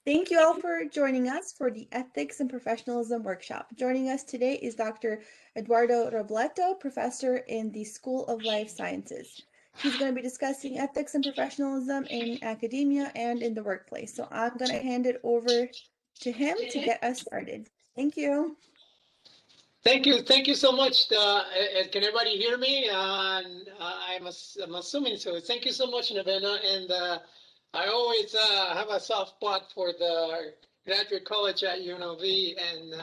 Thank you all for joining us for the Ethics and Professionalism workshop. Joining us today is Dr. Eduardo Robleto, professor in the School of Life Sciences. He's going to be discussing ethics and professionalism in academia and in the workplace. So I'm going to hand it over to him to get us started. Thank you. Thank you so much. Can everybody hear me? I'm assuming so. Thank you so much, Navena. And I always have a soft spot for the graduate college at UNLV, and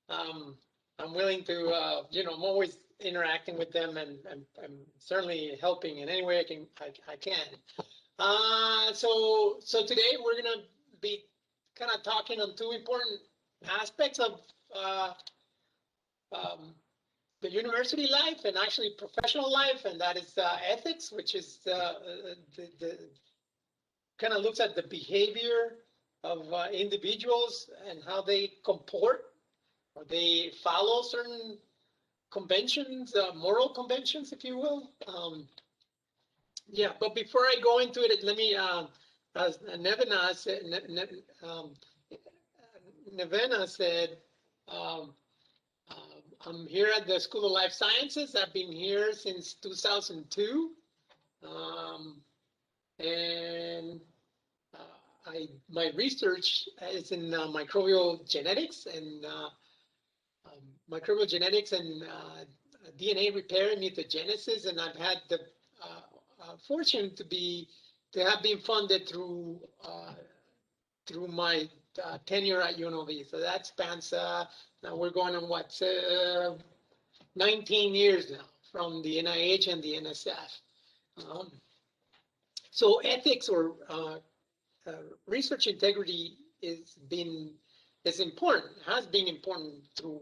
I'm willing to, I'm always interacting with them, and I'm certainly helping in any way I can. So today we're gonna be kind of talking on two important aspects of um, the university life and actually professional life, and that is ethics, which is the kind of looks at the behavior of individuals and how they comport or they follow certain conventions, moral conventions, if you will. Yeah, but before I go into it, let me, as Nevena said, Nevena said, um, I'm here at the School of Life Sciences. I've been here since 2002. Um, and my research is in microbial genetics and DNA repair and mutagenesis. And I've had the fortune to have been funded through my tenure at UNLV. So that spans, now we're going on what, 19 years now from the NIH and the NSF. Um, so ethics or research integrity is important, has been important through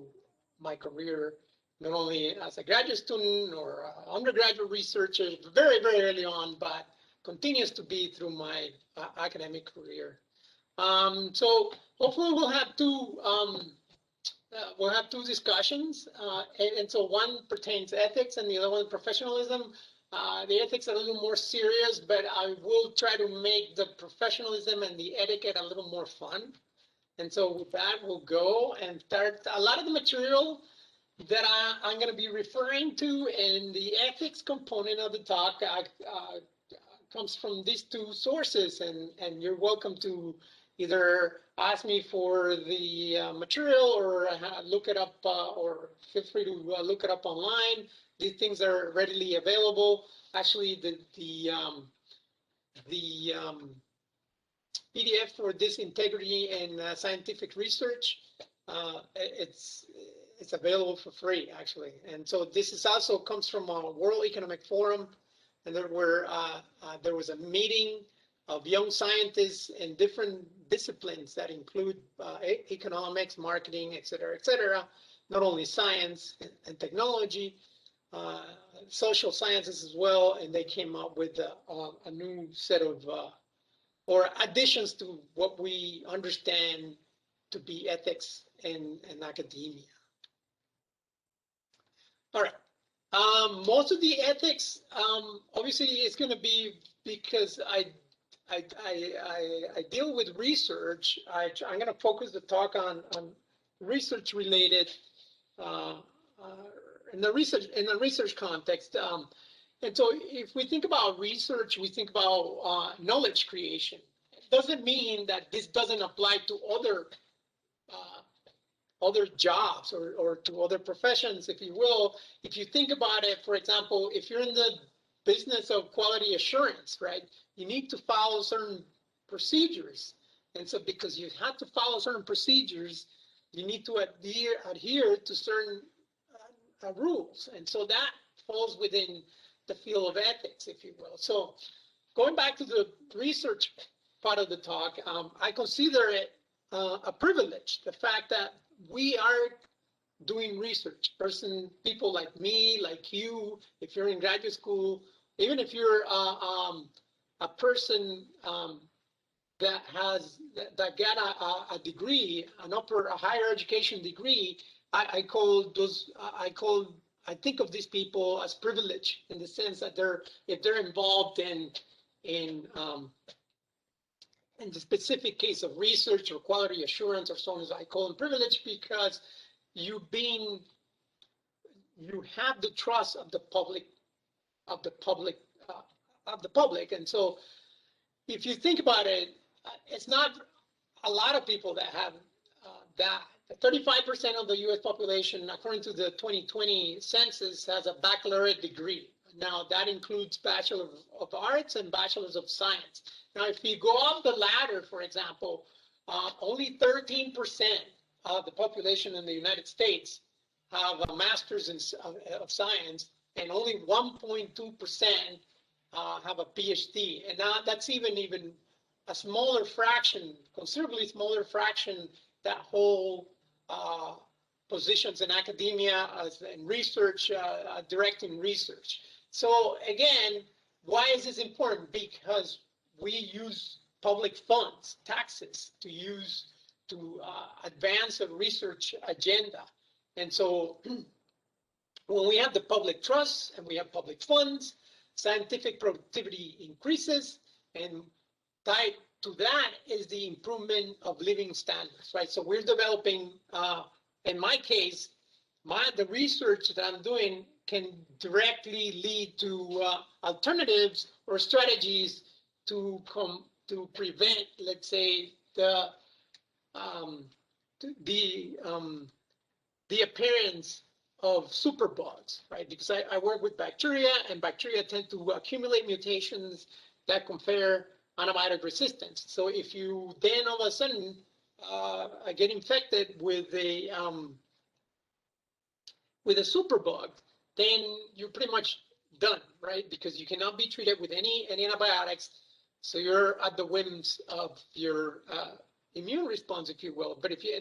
my career, not only as a graduate student or undergraduate researcher very, very early on, but continues to be through my academic career. So hopefully we'll have two discussions, and so one pertains to ethics and the other one professionalism. The ethics are a little more serious, but I will try to make the professionalism and the etiquette a little more fun. And so with that, we'll go and start. A lot of the material that I'm going to be referring to in the ethics component of the talk comes from these two sources, and you're welcome to either ask me for the material or look it up, or feel free to look it up online. These things are readily available. Actually, the PDF for this integrity and scientific research, it's available for free, actually. And so this is also comes from a World Economic Forum, and there was a meeting of young scientists in different disciplines that include economics, marketing, et cetera, not only science and technology, social sciences as well, and they came up with a new set of or additions to what we understand to be ethics in academia. All right. Most of the ethics, obviously, is going to be because I deal with research. I'm going to focus the talk on research related in the research context. And so, if we think about research, we think about knowledge creation. It doesn't mean that this doesn't apply to other jobs or to other professions, if you will. If you think about it, for example, if you're in the business of quality assurance, right, you need to follow certain procedures. And so because you have to follow certain procedures, you need to adhere to certain rules. And so that falls within the field of ethics, if you will. So going back to the research part of the talk, I consider it a privilege, the fact that we are doing research. People like me, like you, if you're in graduate school, even if you're a person that got a degree, a higher education degree, I think of these people as privileged in the sense that if they're involved in in the specific case of research or quality assurance or so on, as I call them, privileged because you have the trust of the public, of the public, of the public. And so if you think about it, it's not a lot of people that have that. 35% of the US population, according to the 2020 census, has a baccalaureate degree. Now that includes Bachelor of Arts and Bachelors of Science. Now, if you go up the ladder, for example, only 13% of the population in the United States have a master's of science, and only 1.2% have a PhD. And now that's even a smaller fraction, considerably smaller fraction, that hold positions in academia, in research, directing research. So again, why is this important? Because we use public funds, taxes, to advance a research agenda. And so when we have the public trust and we have public funds, scientific productivity increases, and tied to that is the improvement of living standards, right? So we're developing, in my case, the research that I'm doing can directly lead to alternatives or strategies to prevent, let's say, the appearance of superbugs, right? Because I work with bacteria, and bacteria tend to accumulate mutations that confer antibiotic resistance. So if you then all of a sudden get infected with a superbug, then you're pretty much done, right? Because you cannot be treated with any antibiotics, so you're at the whims of your immune response, if you will. But if you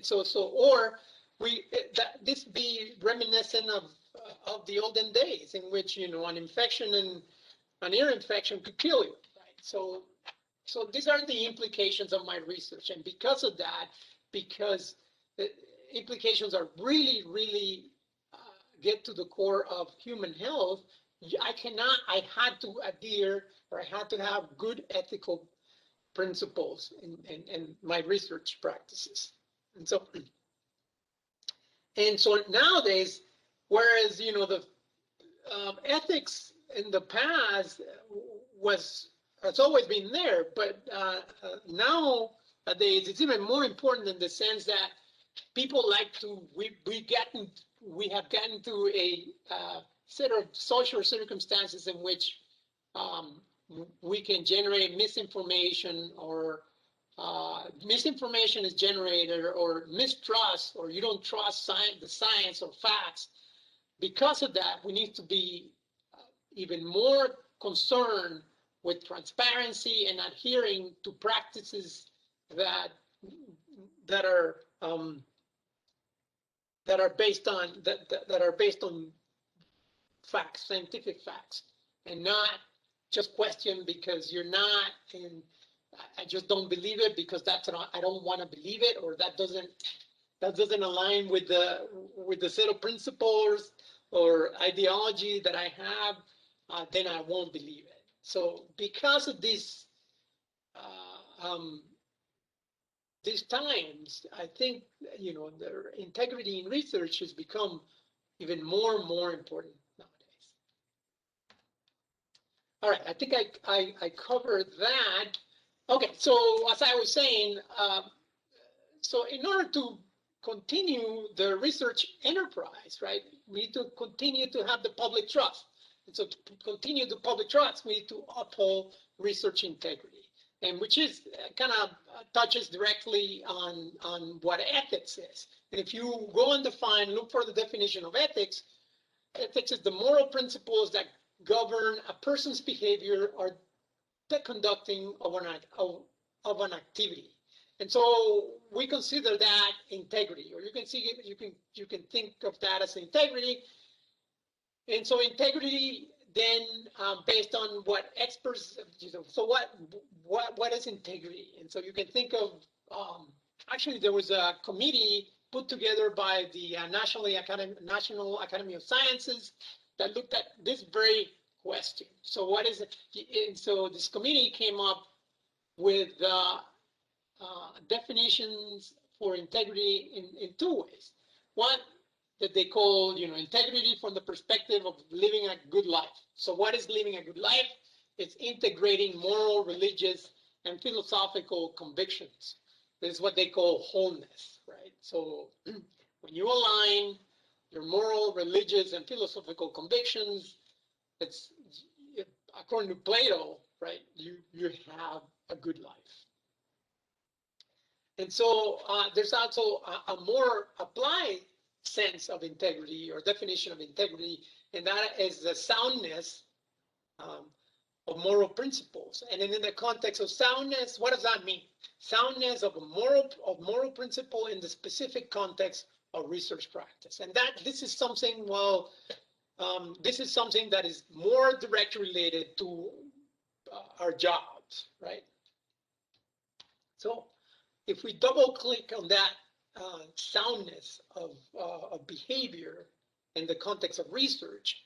this be reminiscent of the olden days, in which an infection and an ear infection could kill you, right? So these are the implications of my research, and because of that, because the implications are really get to the core of human health, I had to adhere, or I had to have good ethical principles in my research practices. And so nowadays, whereas the ethics in the past has always been there, but nowadays it's even more important in the sense that people we have gotten to a set of social circumstances in which we can generate misinformation, or misinformation is generated, or mistrust, or you don't trust the science or facts. Because of that, we need to be even more concerned with transparency and adhering to practices that are based on facts, scientific facts, and not just question because you're not in. I just don't believe it because I don't want to believe it, or that doesn't align with the set of principles or ideology that I have, then I won't believe it. So because of these times, I think the integrity in research has become even more and more important nowadays. All right, I think I covered that. Okay, so as I was saying, so in order to continue the research enterprise, right, we need to continue to have the public trust. And so to continue the public trust, we need to uphold research integrity, and which is kind of touches directly on what ethics is. And if you go and look for the definition of ethics, ethics is the moral principles that govern a person's behavior or the conducting of an activity. And so we consider that integrity, or you can think of that as integrity. And so integrity then, based on what experts, so what is integrity? And so you can think of, actually there was a committee put together by the National Academy of Sciences that looked at this very question. So what is it? And so this committee came up with definitions for integrity in two ways. One that they call, integrity from the perspective of living a good life. So what is living a good life? It's integrating moral, religious, and philosophical convictions. This is what they call wholeness, right? So when you align your moral, religious, and philosophical convictions, it's, according to Plato, right, you have a good life. And so there's also a more applied sense of integrity or definition of integrity, and that is the soundness of moral principles. And then in the context of soundness, what does that mean? Soundness of moral principle in the specific context of research practice. And this is something, this is something that is more directly related to our jobs, right? So if we double click on that soundness of behavior in the context of research,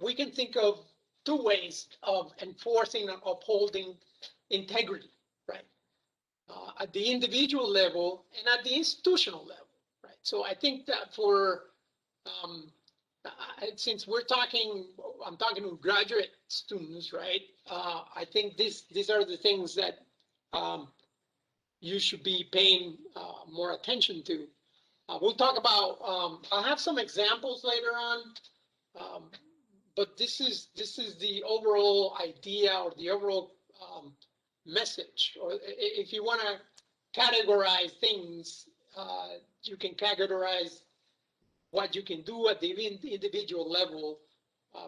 we can think of two ways of enforcing and upholding integrity, right? At the individual level and at the institutional level, right? So I think that since I'm talking to graduate students, right? I think these are the things that you should be paying more attention to. We'll talk about, I'll have some examples later on, but this is the overall idea or the overall message. Or if you want to categorize things, you can categorize what you can do at the individual level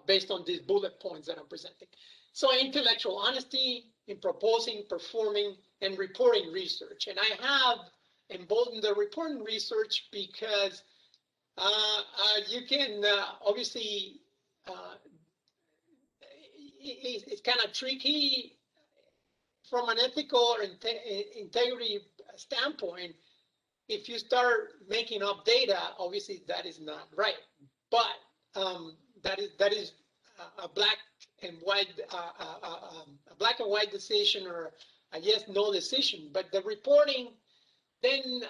based on these bullet points that I'm presenting. So intellectual honesty in proposing, performing, and reporting research. And I have emboldened the reporting research because you can obviously, it's kind of tricky from an ethical or integrity standpoint. If you start making up data, obviously that is not right. But that is a black and white decision or a yes/no decision. But the reporting, then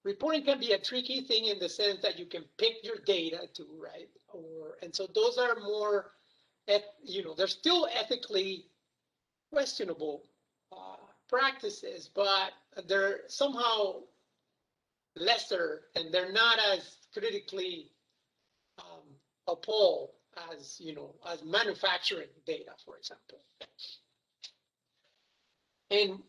reporting can be a tricky thing in the sense that you can pick your data too, right? And so those are more, they're still ethically questionable practices, but they're somehow lesser and they're not as critically upheld as, as manufacturing data, for example. And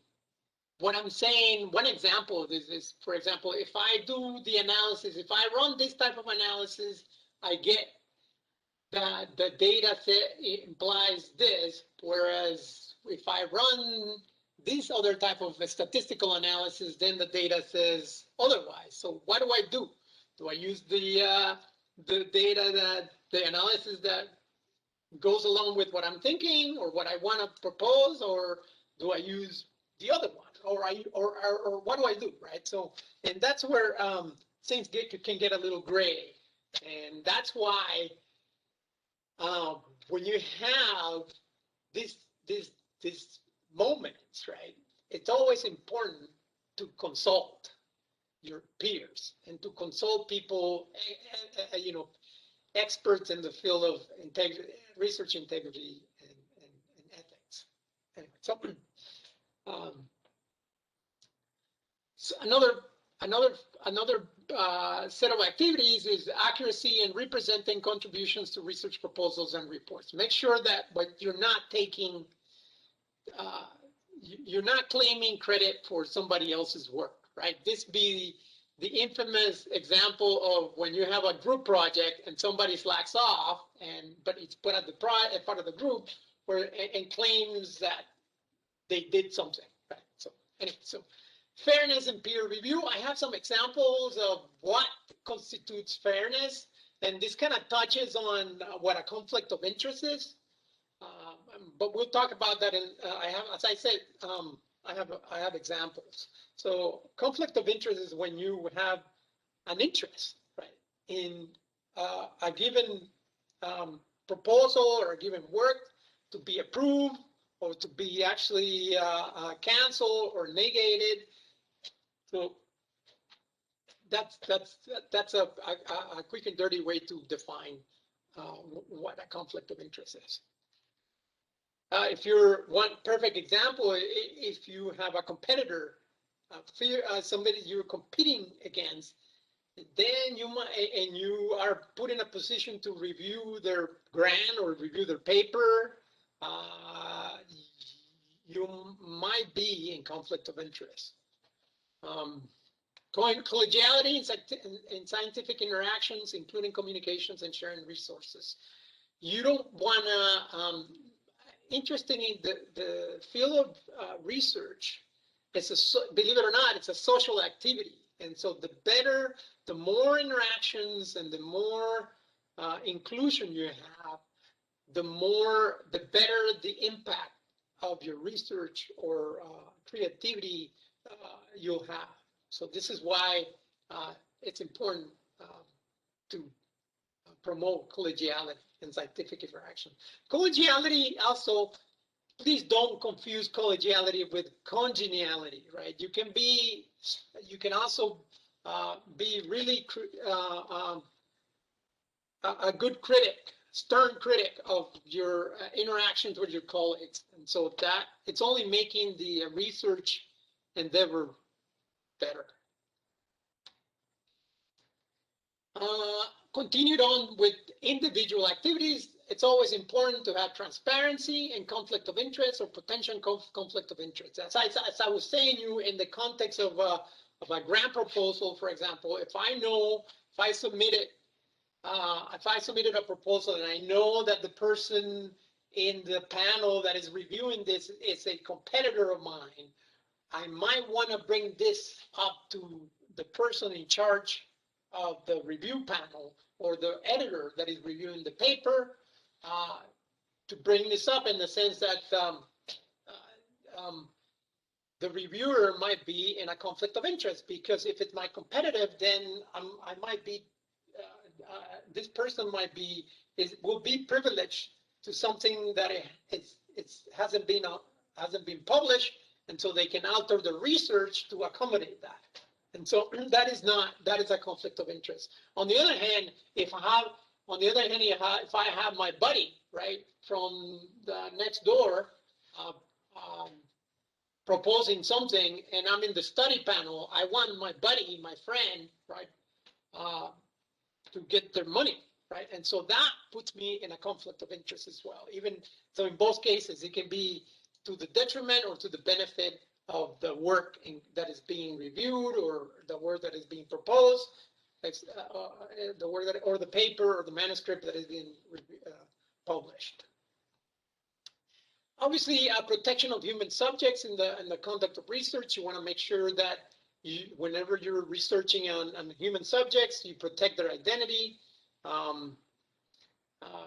what I'm saying, one example of this is, for example, if I do the analysis, if I run this type of analysis, I get that the data set implies this, whereas if I run this other type of statistical analysis, then the data says otherwise. So what do I do? Do I use the data that the analysis that goes along with what I'm thinking or what I want to propose, or do I use the other one, or what do I do, right? So, and that's where things can get a little gray, and that's why when you have these moments, right, it's always important to consult your peers and to consult people, experts in the field of research integrity and ethics. Anyway, so, so another set of activities is accuracy and representing contributions to research proposals and reports. Make sure that you're not taking, you're not claiming credit for somebody else's work, right? This be the infamous example of when you have a group project and somebody slacks off, but it's put at part of the group and claims that they did something, right? So anyway, so fairness and peer review. I have some examples of what constitutes fairness, and this kind of touches on what a conflict of interest is. But we'll talk about that. As I said, I have examples. So conflict of interest is when you have an interest, right, in a given proposal or a given work to be approved or to be actually canceled or negated. So that's a quick and dirty way to define what a conflict of interest is. If you're one perfect example, if you have a competitor, somebody you're competing against, then you might, and you are put in a position to review their grant or review their paper, you might be in conflict of interest. Collegiality in scientific interactions, including communications and sharing resources. You don't want to, interestingly, the field of research, believe it or not, it's a social activity. And so the better, the more interactions and the more inclusion you have, the better the impact of your research or creativity you'll have. So this is why it's important to promote collegiality in scientific interaction. Collegiality also, please don't confuse collegiality with congeniality, right? You can also be really a good critic, stern critic of your interactions with your colleagues. And so that it's only making the research endeavor better. Continued on with individual activities, it's always important to have transparency and conflict of interest or potential conflict of interest. As I was saying you in the context of a grant proposal, for example, if I submitted a proposal and I know that the person in the panel that is reviewing this is a competitor of mine, I might want to bring this up to the person in charge of the review panel or the editor that is reviewing the paper to bring this up in the sense that the reviewer might be in a conflict of interest, because if it's my competitive, then I might be, this person will be privileged to something that it hasn't been published, and so they can alter the research to accommodate that. And so that is a conflict of interest. On the other hand, if I have my buddy, right, from the next door proposing something, and I'm in the study panel, I want my buddy, my friend, right, to get their money, right? And so that puts me in a conflict of interest as well. Even so, in both cases, it can be to the detriment or to the benefit of the work that is being reviewed or the work that is being proposed, the work that, or the paper or the manuscript that is being published. Obviously, protection of human subjects in the conduct of research. You want to make sure that whenever you're researching on human subjects, you protect their identity.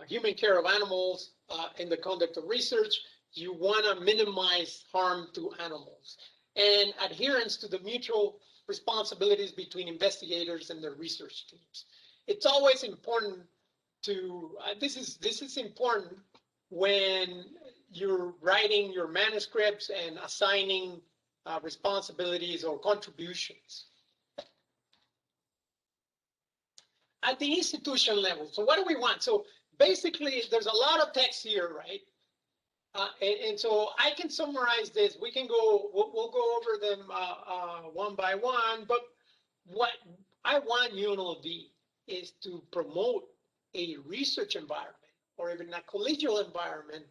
Human care of animals in the conduct of research. You want to minimize harm to animals, and adherence to the mutual responsibilities between investigators and their research teams. It's always important to, this is important when you're writing your manuscripts and assigning responsibilities or contributions. At the institution level, so what do we want? So basically, there's a lot of text here, right? And so I can summarize this. We'll go over them one by one, but what I want UNLV is to promote a research environment, or even a collegial environment,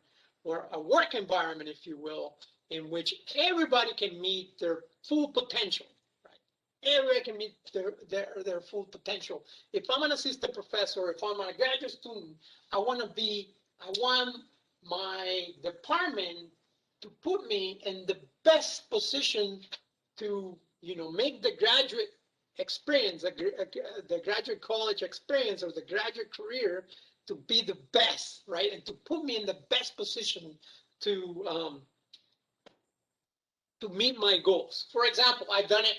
or a work environment, if you will, in which everybody can meet their full potential, right? Everybody can meet their full potential. If I'm an assistant professor, if I'm a graduate student, I want my department to put me in the best position to, make the graduate experience, the graduate college experience or the graduate career to be the best, right? And to put me in the best position to meet my goals. For example, I've done it.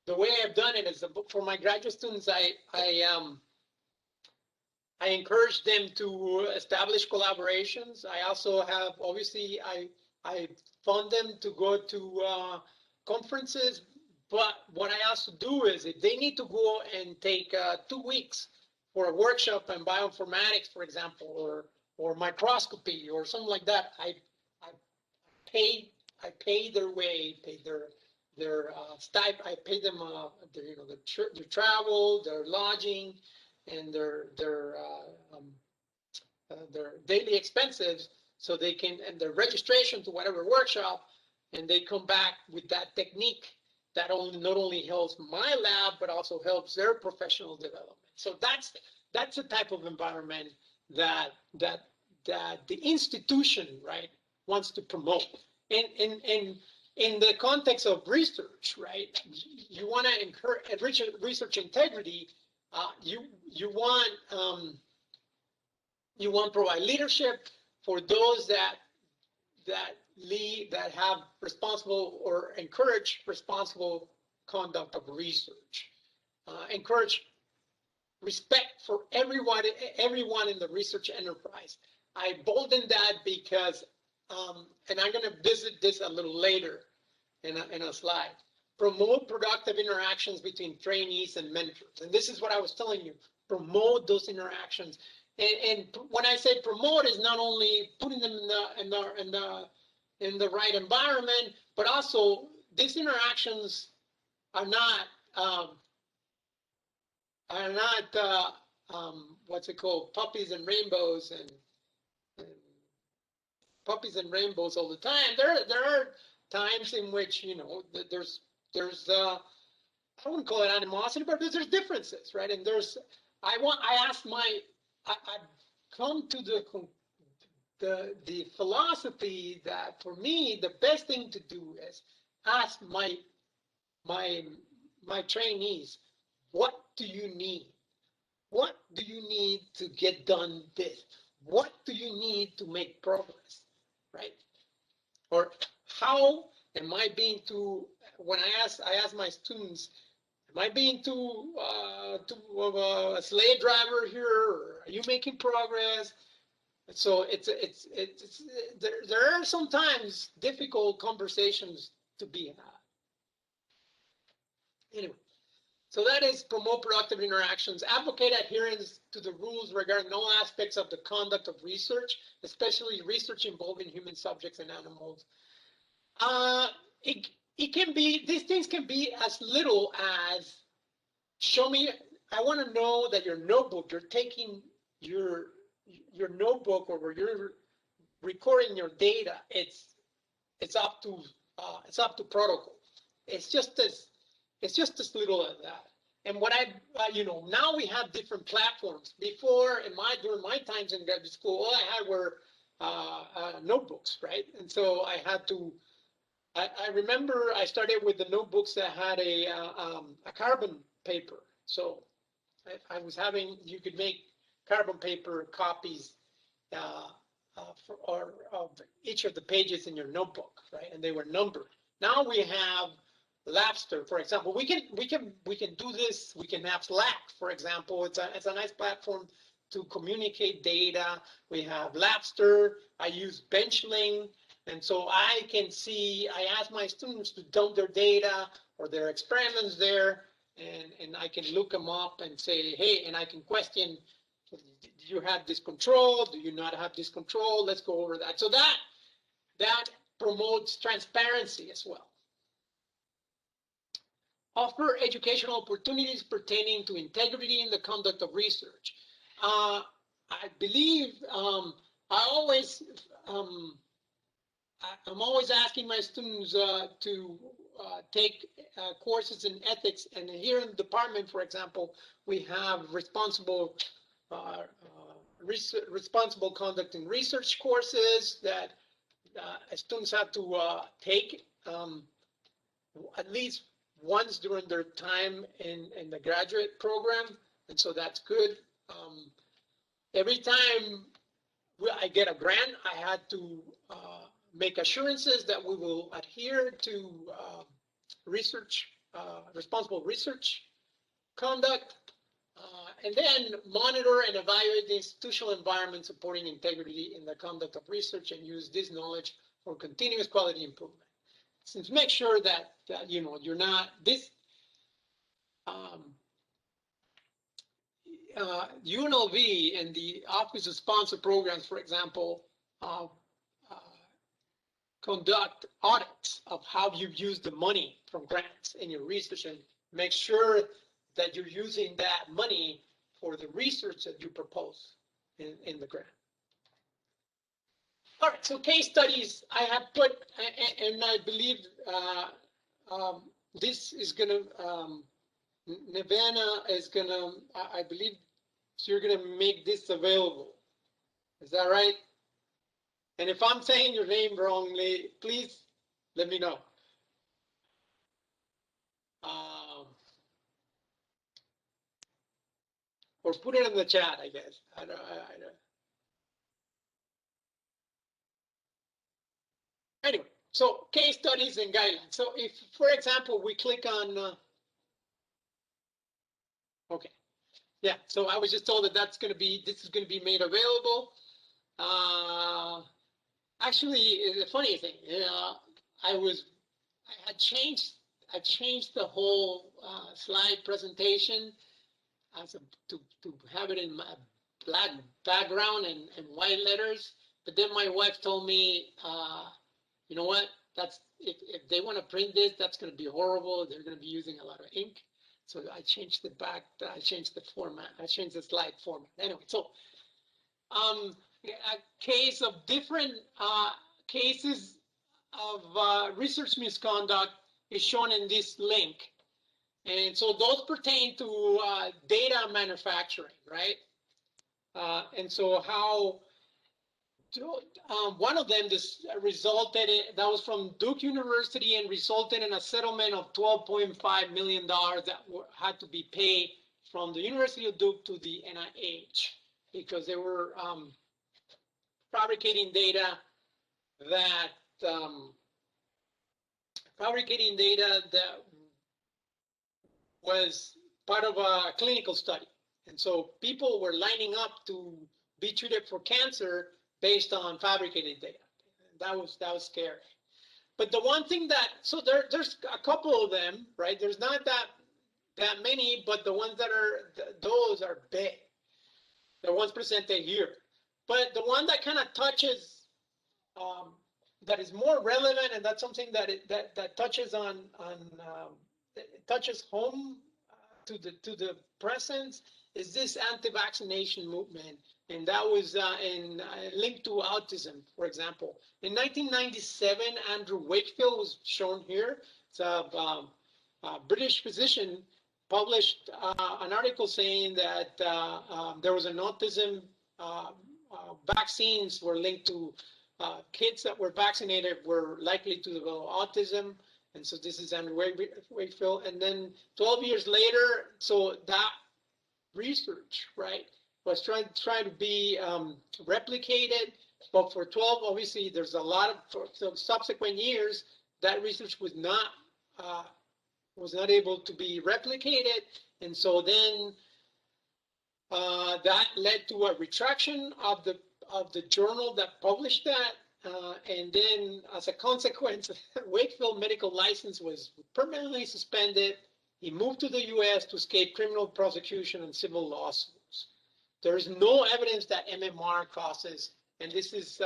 The way I've done it is for my graduate students, I encourage them to establish collaborations. I also have, obviously, I fund them to go to conferences. But what I also do is if they need to go and take 2 weeks for a workshop in bioinformatics, for example, or microscopy or something like that, I pay their way, pay their stipend. I pay them their, their travel, their lodging, and their daily expenses, so they can, and their registration to whatever workshop, and they come back with that technique that not only helps my lab but also helps their professional development. So that's the type of environment that the institution, right, wants to promote. And in the context of research, right, you want to encourage research integrity. You want to provide leadership for those that lead, that have responsible or encourage responsible conduct of research. Encourage respect for everyone in the research enterprise. I bolden that because, and I'm going to visit this a little later in a slide. Promote productive interactions between trainees and mentors. And this is what I was telling you. Promote those interactions. And when I say promote, is not only putting them in the right environment, but also these interactions are not what's it called, puppies and rainbows and puppies and rainbows all the time. There are times in which there's I wouldn't call it animosity, but there's differences, right? And I come to the philosophy that for me the best thing to do is ask my trainees, what do you need? What do you need to get done this? What do you need to make progress, right? Or how am I being too, when I ask my students, am I being too a slave driver here? Or are you making progress? So there are sometimes difficult conversations to be had. Anyway. So that is promote productive interactions, advocate adherence to the rules regarding all aspects of the conduct of research, especially research involving human subjects and animals. It can be, these things can be as little as, show me, I want to know that your notebook, you're taking your notebook, or where you're recording your data, it's up to protocol. It's just as little as that. And what now we have different platforms. Before, during my times in graduate school, all I had were notebooks, right? And so I had to. I remember I started with the notebooks that had a carbon paper. So I was having, you could make carbon paper copies of each of the pages in your notebook, right? And they were numbered. Now we have Labster, for example. We can do this. We can have Slack, for example. It's a nice platform to communicate data. We have Labster. I use Benchling, and so I can see. I ask my students to dump their data or their experiments there, and I can look them up and say, hey, and I can question. Do you have this control? Do you not have this control? Let's go over that. So that promotes transparency as well. Offer educational opportunities pertaining to integrity in the conduct of research. I believe I'm always asking my students to take courses in ethics. And here in the department, for example, we have responsible conduct in research courses that students have to take at least once during their time in the graduate program, and so that's good. Every time I get a grant, I had to make assurances that we will adhere to responsible research conduct, And then monitor and evaluate the institutional environment supporting integrity in the conduct of research and use this knowledge for continuous quality improvement. Since make sure that, you know, you're not this UNLV and the Office of Sponsor Programs, for example, uh, conduct audits of how you've used the money from grants in your research and make sure that you're using that money for the research that you propose in the grant. All right, so case studies I have put, and I believe this is going to, Nirvana is going to, I believe you're going to make this available. Is that right? And if I'm saying your name wrongly, please let me know. Or put it in the chat, I guess. I don't. Anyway, so case studies and guidelines. So if, for example, we click on, okay, yeah. So I was just told that this is going to be made available. Actually, the funny thing, I had changed the whole slide presentation to have it in my black background and white letters. But then my wife told me, you know what? That's if they want to print this, that's going to be horrible. They're going to be using a lot of ink. So I changed the format. I changed the slide format. Anyway, so a case of different cases of research misconduct is shown in this link. And so those pertain to data manufacturing, right? And so how one of them that was from Duke University and resulted in a settlement of $12.5 million that had to be paid from the University of Duke to the NIH because they were fabricating data that was part of a clinical study. And so people were lining up to be treated for cancer based on fabricated data. That was scary. But the one thing so there's a couple of them, right? There's not that many, but the ones that those are big. The ones presented here. But the one that kind of touches, that is more relevant, and that's something that touches on it touches home to the presence, is this anti-vaccination movement, and that was linked to autism, for example. In 1997, Andrew Wakefield was shown here. It's a British physician published an article saying that there was an autism vaccines were linked to kids that were vaccinated were likely to develop autism. And so this is Andrew Wakefield. And then 12 years later, so that research, right, was trying to be replicated. But for 12, obviously, there's a lot of for subsequent years that research was not able to be replicated. And so then that led to a retraction of the journal that published that. And then as a consequence, Wakefield medical license was permanently suspended. He moved to the US to escape criminal prosecution and civil lawsuits. There is no evidence that MMR causes, and this is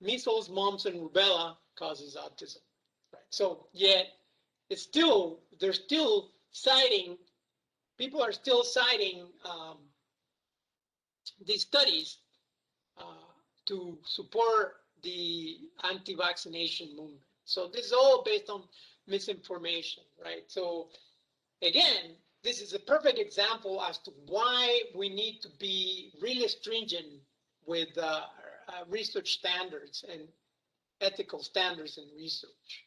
measles, mumps, and rubella causes autism. Right? So yet people are still citing these studies to support the anti-vaccination movement. So this is all based on misinformation, right? So again, this is a perfect example as to why we need to be really stringent with research standards and ethical standards in research.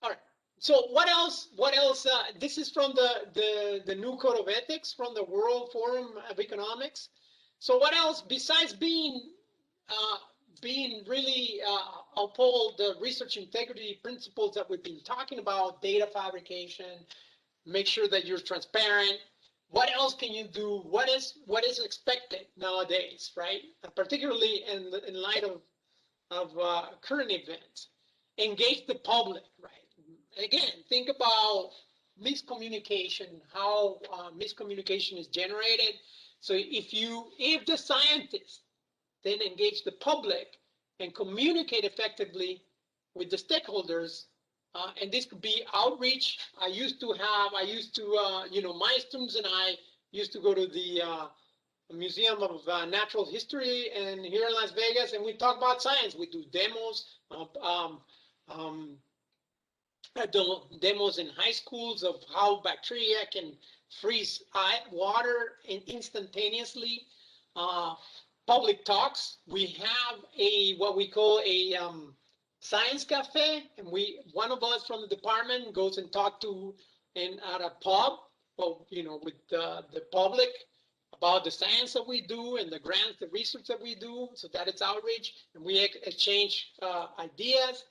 All right. So what else? This is from the new code of ethics from the World Forum of Economics. So what else besides being really uphold the research integrity principles that we've been talking about, data fabrication, make sure that you're transparent, what else can you do? What is expected nowadays, right? Particularly in light of current events. Engage the public, right? Again, think about miscommunication, how miscommunication is generated. So if the scientists then engage the public and communicate effectively with the stakeholders, and this could be outreach. My students and I used to go to the Museum of Natural History and here in Las Vegas, and we talk about science. We do demos, um, demos in high schools of how bacteria can freeze water instantaneously. Uh, Public talks. We have what we call a science cafe, and one of us from the department goes and talk at a pub, well, with the public about the science that we do and the grants, the research that we do, so that it's outreach, and we exchange ideas.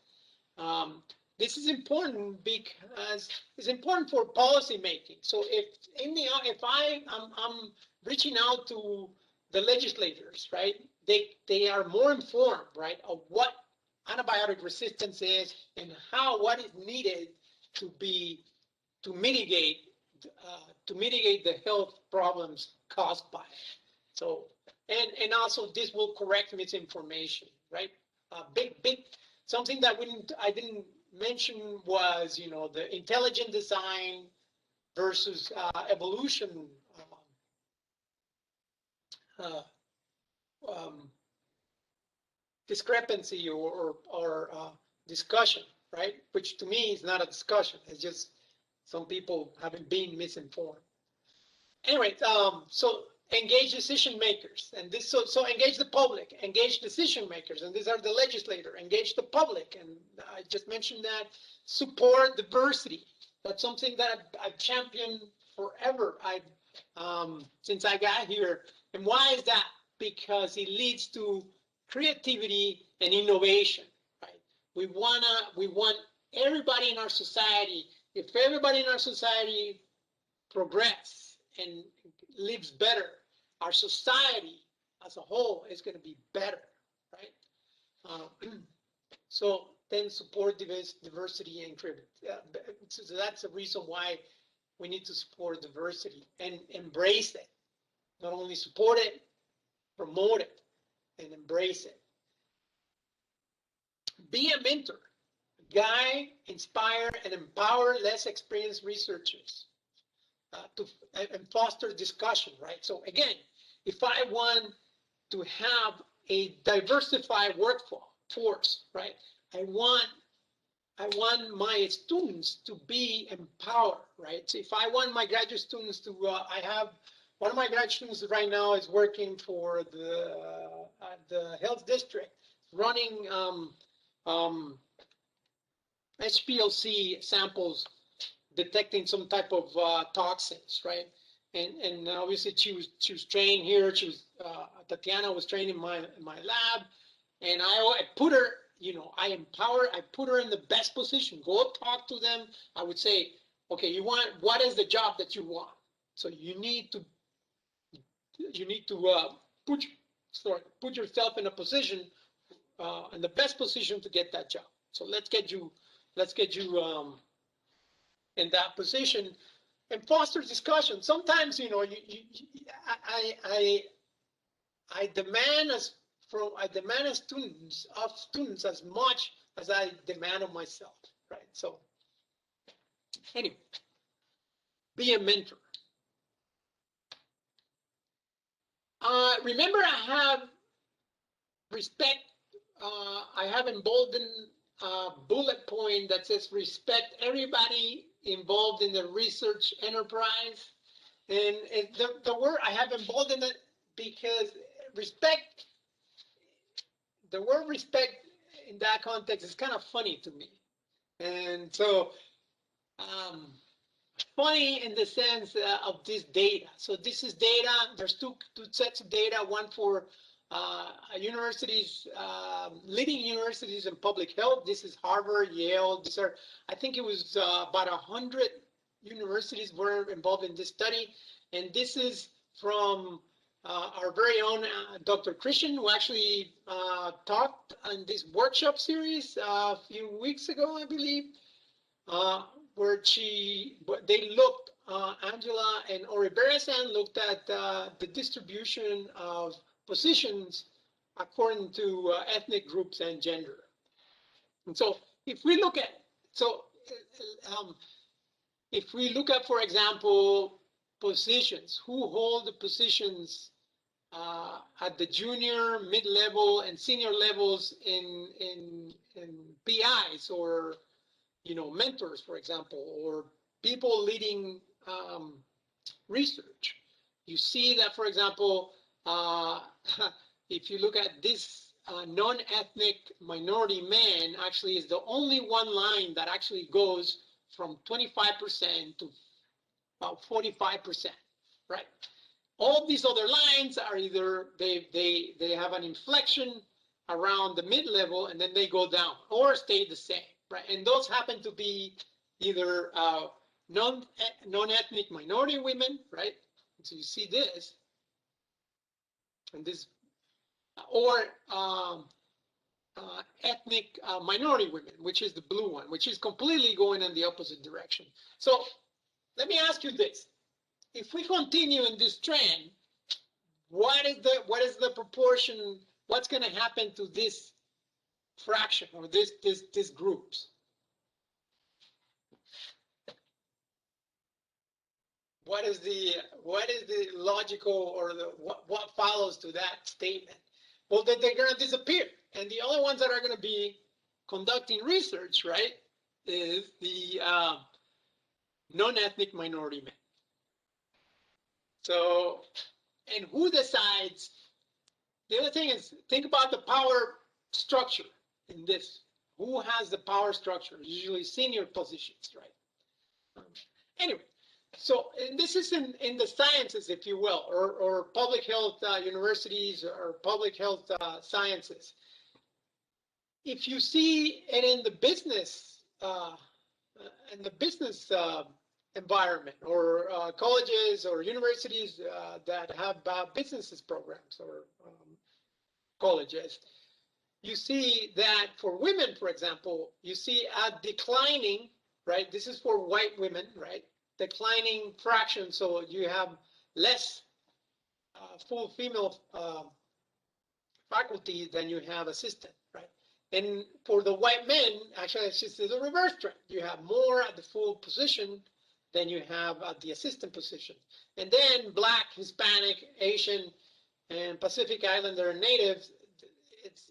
Um, this is important because it's important for policy making. So if I'm reaching out to the legislators, right? They are more informed, right, of what antibiotic resistance is and what is needed to mitigate the health problems caused by it. So and also this will correct misinformation, right? Big something that I didn't mention was the intelligent design versus evolution uh, um, discrepancy or discussion, right? Which to me is not a discussion. It's just some people having been misinformed. Anyway, so engage decision makers, and so engage the public, engage decision makers, and these are the legislator. Engage the public, and I just mentioned that. Support diversity. That's something that I've championed forever. Since I got here, and why is that? Because it leads to creativity and innovation. Right? We want everybody in our society. If everybody in our society progress and lives better, our society as a whole is going to be better, right? So then support diversity and creativity. So that's the reason why we need to support diversity and embrace it. Not only support it, promote it, and embrace it. Be a mentor. Guide, inspire, and empower less experienced researchers. And foster discussion, right? So again, if I want to have a diversified workforce, right? I want my students to be empowered, right? So if I want my graduate students to, I have one of my graduate students right now is working for the health district, running HPLC samples detecting some type of toxins, right? And obviously she was trained here. Tatiana was trained in my lab, and I put her, I put her in the best position. Go talk to them. I would say, okay, what is the job that you want? So you need to put yourself in a position, in the best position to get that job. So let's get you in that position and foster discussion. Sometimes, I demand as students as much as I demand of myself, right? So anyway, be a mentor. Remember, I have respect. I have emboldened bullet point that says respect everybody involved in the research enterprise. And the word I have emboldened it because respect, the word respect in that context is kind of funny to me. And so, funny in the sense of this data. So this is data. There's two sets of data, one for universities, leading universities in public health. This is Harvard, Yale. These are, I think it was about 100 universities were involved in this study. And this is from our very own Dr. Christian, who actually talked on this workshop series a few weeks ago, I believe, where they looked, Angela and Ori Beresan looked at the distribution of positions according to ethnic groups and gender. And so if we look at, so um, if we look at, for example, positions, who hold the positions at the junior, mid-level, and senior levels in PIs, or mentors, for example, or people leading research. You see that, for example, if you look at this non-ethnic minority man, actually is the only one line that actually goes from 25% to about 45%, right? All these other lines are either they have an inflection around the mid-level and then they go down or stay the same, right? And those happen to be either non-ethnic minority women, right? So you see this and this, or ethnic minority women, which is the blue one, which is completely going in the opposite direction. So let me ask you this. If we continue in this trend, what is the proportion, what's going to happen to this fraction or this groups? What is the logical, or what follows to that statement? Well, that they're going to disappear, and the only ones that are going to be conducting research, right, is the non-ethnic minority men. So, and who decides? The other thing is, think about the power structure in this. Who has the power structure? Usually senior positions, right? Anyway, so and this is in the sciences, if you will, or public health universities, or public health sciences. If you see it in the business, environment, or colleges or universities that have businesses programs, or colleges, you see that for women, for example, you see a declining, right? This is for white women, right? Declining fraction. So you have less full female faculty than you have assistant, right? And for the white men, actually, it's just the reverse trend. You have more at the full position than you have at the assistant position. And then Black, Hispanic, Asian, and Pacific Islander and natives,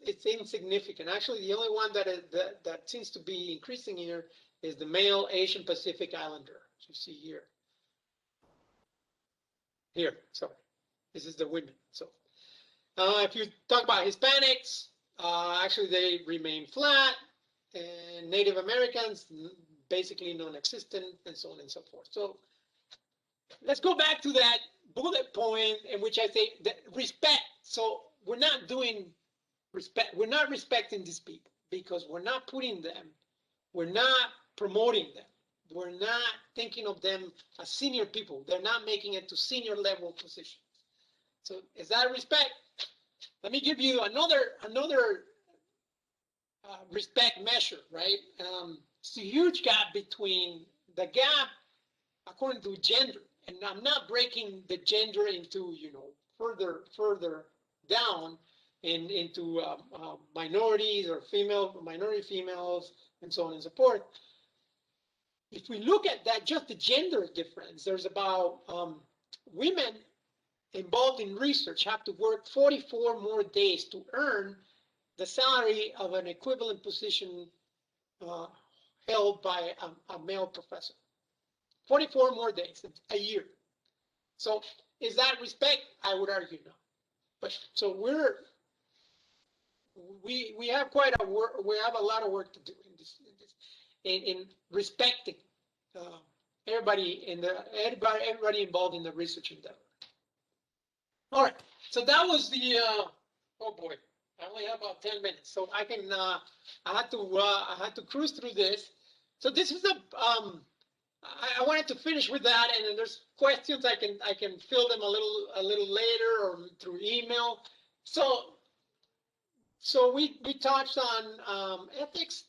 it's insignificant. Actually, the only one that seems to be increasing here is the male Asian Pacific Islander, as you see here. Here, sorry, this is the women. So if you talk about Hispanics, actually they remain flat, and Native Americans basically non-existent, and so on and so forth. So let's go back to that bullet point in which I say that respect. So we're not doing respect. We're not respecting these people because we're not putting them, we're not promoting them. We're not thinking of them as senior people. They're not making it to senior level positions. So is that respect? Let me give you another respect measure, right? It's a huge gap between the gap according to gender, and I'm not breaking the gender into further down into minorities or minority females, and so on and so forth. If we look at that, just the gender difference, there's about women involved in research have to work 44 more days to earn the salary of an equivalent position held by a male professor. 44 more days a year. So is that respect? I would argue no. But so we have quite a work. We have a lot of work to do in respecting everybody involved in the research endeavor. All right. So that was the. Oh boy, I only have about 10 minutes, so I can. I had to cruise through this. So this is I wanted to finish with that, and then there's questions I can fill them a little later or through email. So we touched on ethics.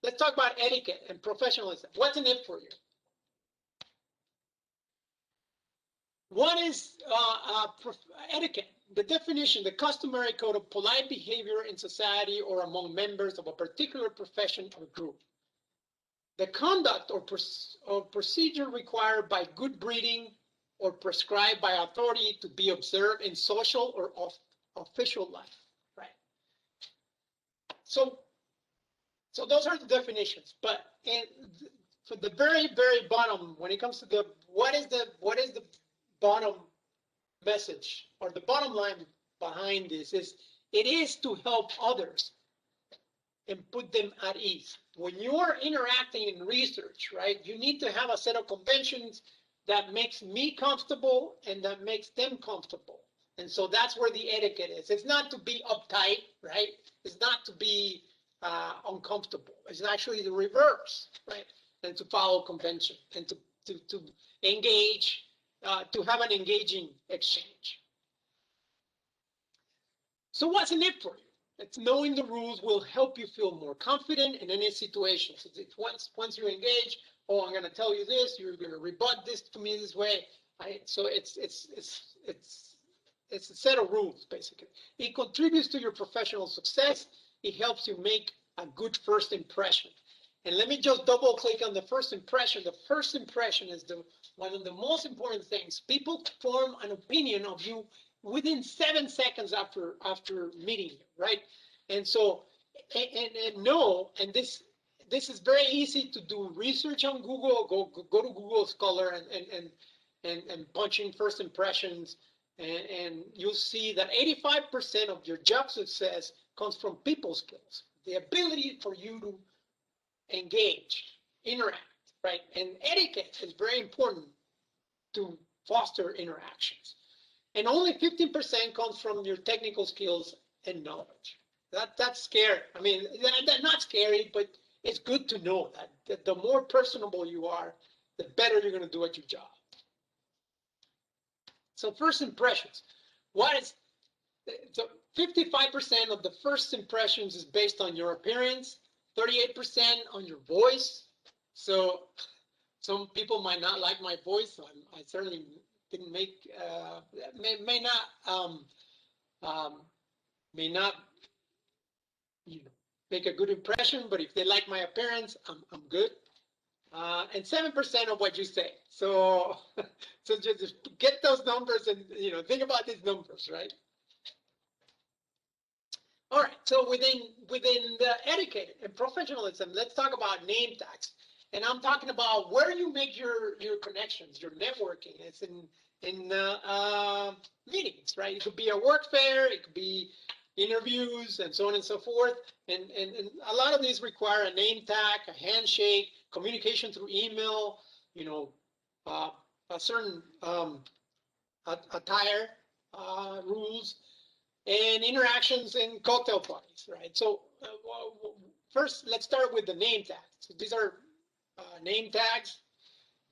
Let's talk about etiquette and professionalism. What's in it for you? What is etiquette? The definition, the customary code of polite behavior in society or among members of a particular profession or group. The conduct or procedure required by good breeding or prescribed by authority to be observed in social or official life, right? So those are the definitions. But for the very, very bottom, when it comes to the what is the bottom message or the bottom line behind this is it is to help others and put them at ease. When you are interacting in research, right, you need to have a set of conventions that makes me comfortable and that makes them comfortable. And so that's where the etiquette is. It's not to be uptight, right? It's not to be uncomfortable. It's actually the reverse, right? And to follow convention and to engage, to have an engaging exchange. So what's in it for you? It's knowing the rules will help you feel more confident in any situation. So once you engage, oh, I'm going to tell you this, you're going to rebut this to me this way. So it's a set of rules, basically. It contributes to your professional success. It helps you make a good first impression. And let me just double click on the first impression. The first impression is one of the most important things. People form an opinion of you within 7 seconds after meeting you, right? And so, and this is very easy to do research on Google. Go to Google Scholar and punch in first impressions, and you'll see that 85% of your job success comes from people skills, the ability for you to engage, interact, right? And etiquette is very important to foster interactions. And only 15% comes from your technical skills and knowledge. That's scary. I mean, that's not scary, but it's good to know that the more personable you are, the better you're going to do at your job. So first impressions. So 55% of the first impressions is based on your appearance, 38% on your voice. So some people might not like my voice. I certainly didn't make may not make a good impression, but if they like my appearance, I'm good. And 7% of what you say. So so just get those numbers and think about these numbers, right? All right. So within the etiquette and professionalism, let's talk about name tags. And I'm talking about where you make your connections, your networking. It's in meetings, right? It could be a work fair, it could be interviews, and so on and so forth. And a lot of these require a name tag, a handshake, communication through email, a certain attire rules, and interactions in cocktail parties, right? So first, let's start with the name tags. So these are name tags.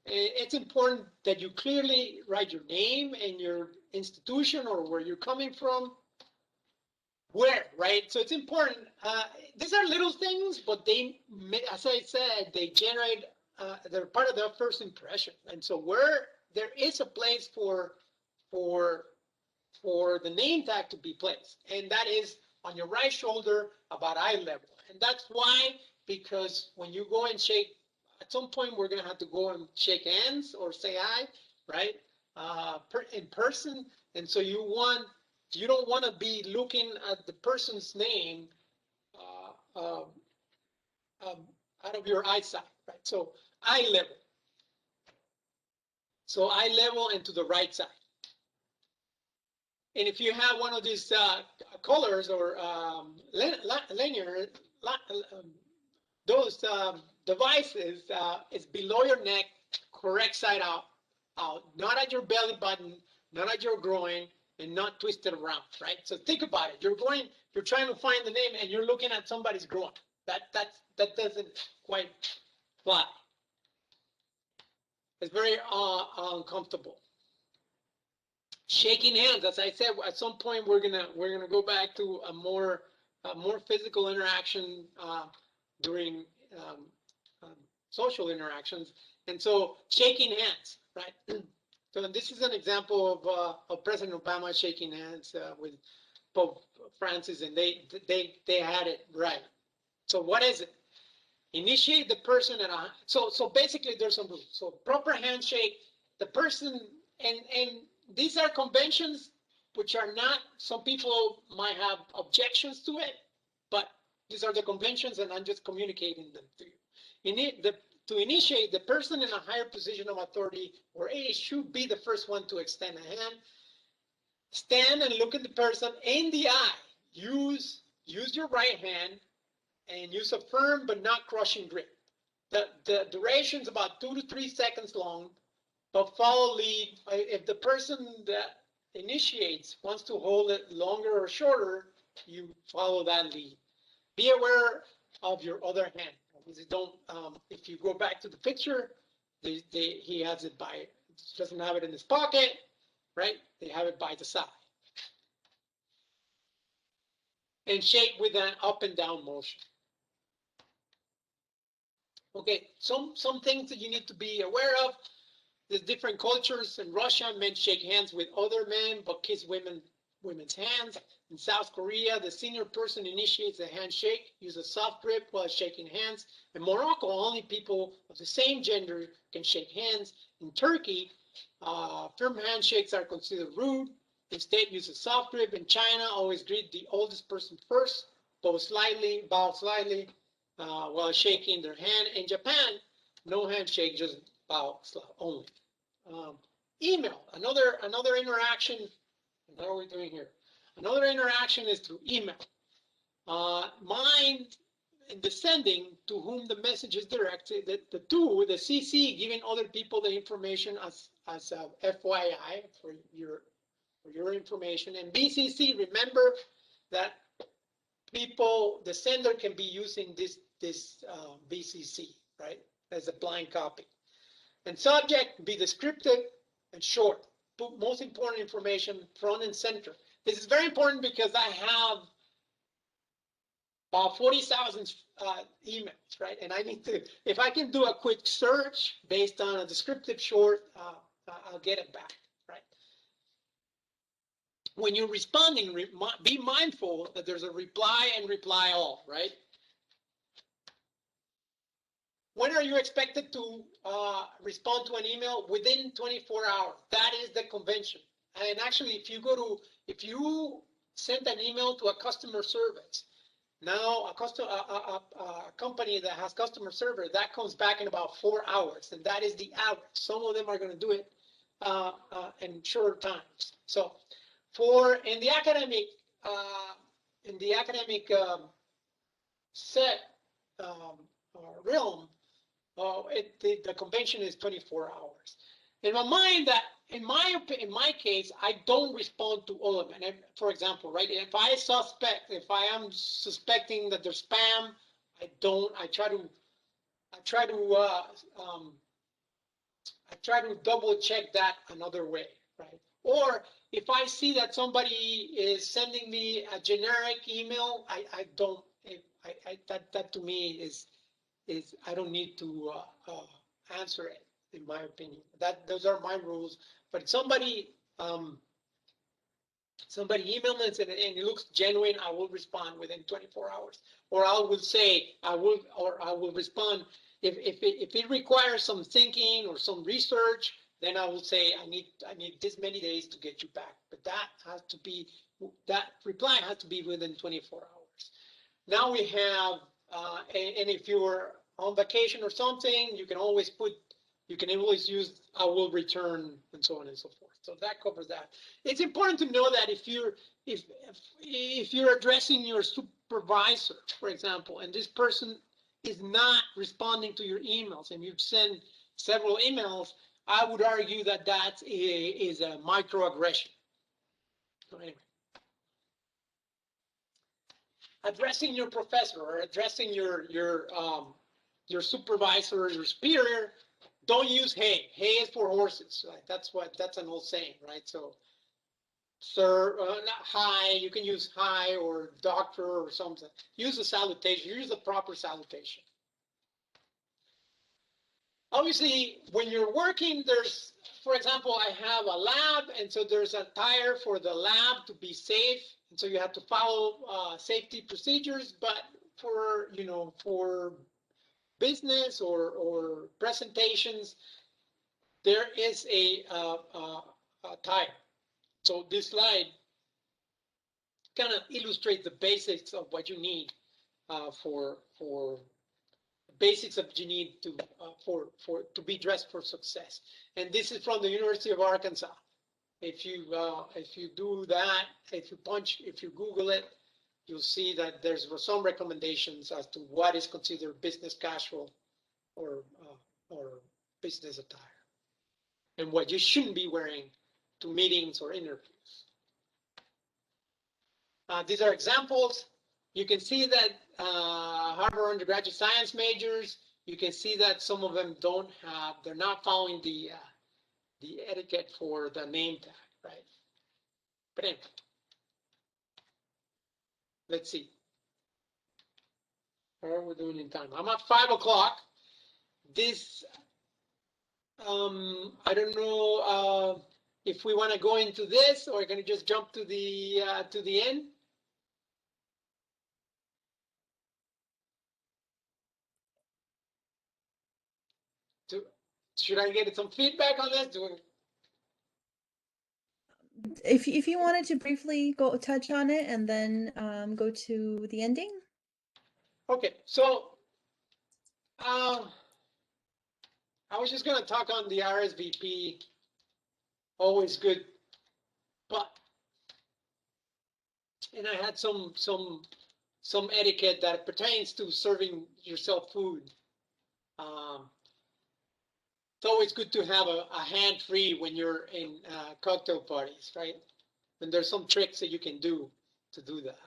It's important that you clearly write your name and your institution or where you're coming from. Where, right? So it's important. These are little things, but they, as I said, they generate, they're part of the first impression. And so where there is a place for the name tag to be placed, and that is on your right shoulder about eye level. And that's why, because when you go and shake, at some point we're going to have to go and shake hands or say hi, right? In person. And so you don't want to be looking at the person's name out of your eyesight, right? So eye level. So eye level and to the right side. And if you have one of these colors or linear, those devices, it's below your neck, correct side out, not at your belly button, not at your groin, and not twisted around, right? So think about it. You're trying to find the name, and you're looking at somebody's groin. That doesn't quite fly. It's very uncomfortable. Shaking hands, as I said, at some point we're gonna go back to a more physical interaction during um, um, social interactions, and so shaking hands, right? So this is an example of President Obama shaking hands with Pope Francis, and they had it right. So what is it? Initiate the person at a so basically there's some rules. So proper handshake, the person and these are conventions which are not, some people might have objections to it, but these are the conventions and I'm just communicating them to you. To initiate, the person in a higher position of authority or age should be the first one to extend a hand. Stand and look at the person in the eye. Use your right hand and use a firm but not crushing grip. The duration is about 2 to 3 seconds long, but follow lead. If the person that initiates wants to hold it longer or shorter, you follow that lead. Be aware of your other hand. Don't. If you go back to the picture, he has it by, doesn't have it in his pocket, right? They have it by the side. And shake with an up and down motion. Okay, some things that you need to be aware of. There's different cultures. In Russia, men shake hands with other men, but kiss women's hands. In South Korea, the senior person initiates a handshake, use a soft grip while shaking hands. In Morocco, only people of the same gender can shake hands. In Turkey, firm handshakes are considered rude. Instead, use a soft grip. In China, always greet the oldest person first, bow slightly, while shaking their hand. In Japan, no handshake, just bow only. Um, Email, another interaction. What are we doing here? Another interaction is through email. Mine in the sending to whom the message is directed. The CC, giving other people the information as FYI for your information, and BCC. Remember that the sender can be using this BCC, right, as a blind copy. And subject, be descriptive and short. Put most important information front and center. This is very important because I have about 40,000 emails, right? And I need to, if I can do a quick search based on a descriptive short, I'll get it back, right? When you're responding, be mindful that there's a reply and reply all, right? When are you expected to respond to an email? Within 24 hours. That is the convention. And actually, if you send an email to a customer service, now a company that has customer service, that comes back in about 4 hours, and that is the average. Some of them are going to do it in shorter times. So, in the academic set realm, the convention is 24 hours. In my mind, in my case, I don't respond to all of them. And for example, right, if I am suspecting that there's spam, I try to double check that another way, right? Or if I see that somebody is sending me a generic email, I don't, that to me is I don't need to answer it, in my opinion. Those are my rules. But somebody email me and it looks genuine, I will respond within 24 hours. Or I will respond if it requires some thinking or some research. Then I will say I need this many days to get you back. But that reply has to be within 24 hours. Now we have, and if you're on vacation or something, you can always use I will return and so on and so forth. So that covers that. It's important to know that if you're addressing your supervisor, for example, and this person is not responding to your emails, and you've sent several emails, I would argue that is a microaggression. So anyway. Addressing your professor or addressing your supervisor or your superior, don't use hay. Hay is for horses. Right? That's an old saying, right? So, sir, not hi. You can use hi or doctor or something. Use a salutation. Use the proper salutation. Obviously, when you're working, there's, for example, I have a lab, and so there's a tire for the lab to be safe, and so you have to follow safety procedures. But for business or presentations, there is a tire. So this slide kind of illustrates the basics of what you need for basics of you need to to be dressed for success. And this is from the University of Arkansas. If you do that, if you Google it, you'll see that there's some recommendations as to what is considered business casual or business attire, and what you shouldn't be wearing to meetings or interviews. These are examples. You can see that Harvard undergraduate science majors, you can see that some of them they're not following the etiquette for the name tag, right? But anyway, let's see. How are we doing in time? I'm at 5 o'clock. This, I don't know if we want to go into this or going to just jump to the end. Should I get some feedback on this? If you wanted to briefly go touch on it and then go to the ending. Okay, so I was just going to talk on the RSVP. Always good, but and I had some etiquette that pertains to serving yourself food. It's always good to have a hand free when you're in cocktail parties, right? And there's some tricks that you can do to do that.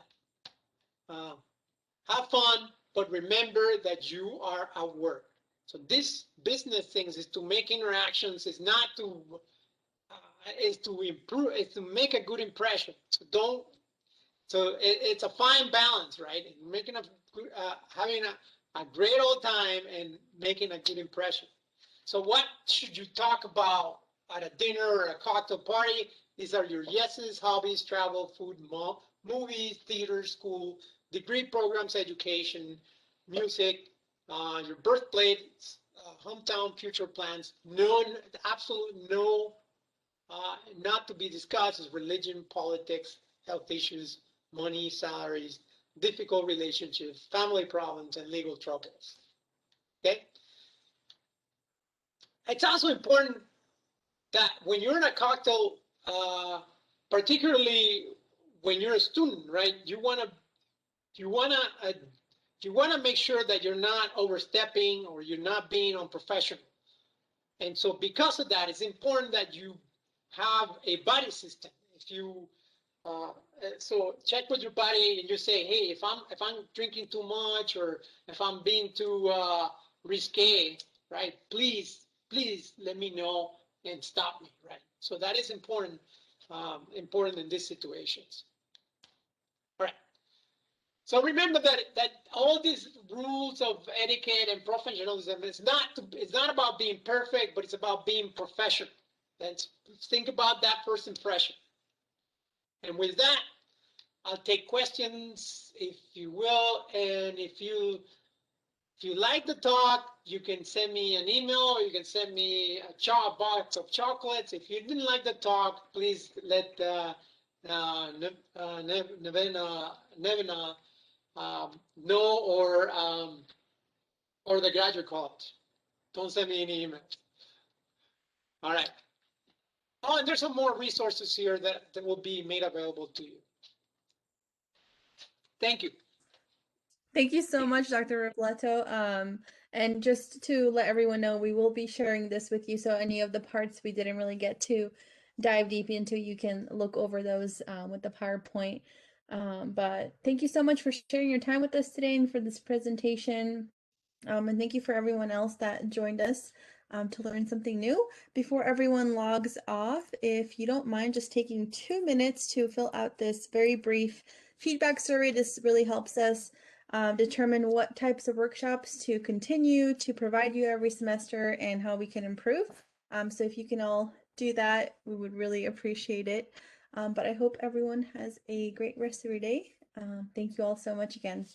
Have fun, but remember that you are at work. So this business things is to make interactions, is not to is to improve, is to make a good impression. So don't. So it's a fine balance, right? Making having a great old time and making a good impression. So what should you talk about at a dinner or a cocktail party? These are your yeses, hobbies, travel, food, movies, theater, school, degree programs, education, music, your birthplace, hometown, future plans. None, absolute no, not to be discussed is religion, politics, health issues, money, salaries, difficult relationships, family problems, and legal troubles. Okay? It's also important that when you're in a cocktail, particularly when you're a student, right? You want to make sure that you're not overstepping or you're not being unprofessional. And so because of that, it's important that you have a buddy system. If you so check with your buddy and you say, hey, if I'm drinking too much or if I'm being too risque, right? Please let me know and stop me, right? So that is important in these situations. All right. So remember that all these rules of etiquette and professionalism it's not about being perfect, but it's about being professional. Let's think about that first impression. And with that, I'll take questions if you will, and if you like the talk, you can send me an email or you can send me a box of chocolates. If you didn't like the talk, please let Nevena know or the graduate college. Don't send me any emails. All right. Oh, and there's some more resources here that will be made available to you. Thank you. Thank you so much, Dr. Robleto. And just to let everyone know, we will be sharing this with you. So any of the parts we didn't really get to dive deep into, you can look over those with the PowerPoint. But thank you so much for sharing your time with us today and for this presentation. And thank you for everyone else that joined us. to learn something new. Before everyone logs off, if you don't mind just taking 2 minutes to fill out this very brief feedback survey, this really helps us determine what types of workshops to continue to provide you every semester and how we can improve. So if you can all do that, we would really appreciate it. But I hope everyone has a great rest of your day. Thank you all so much again.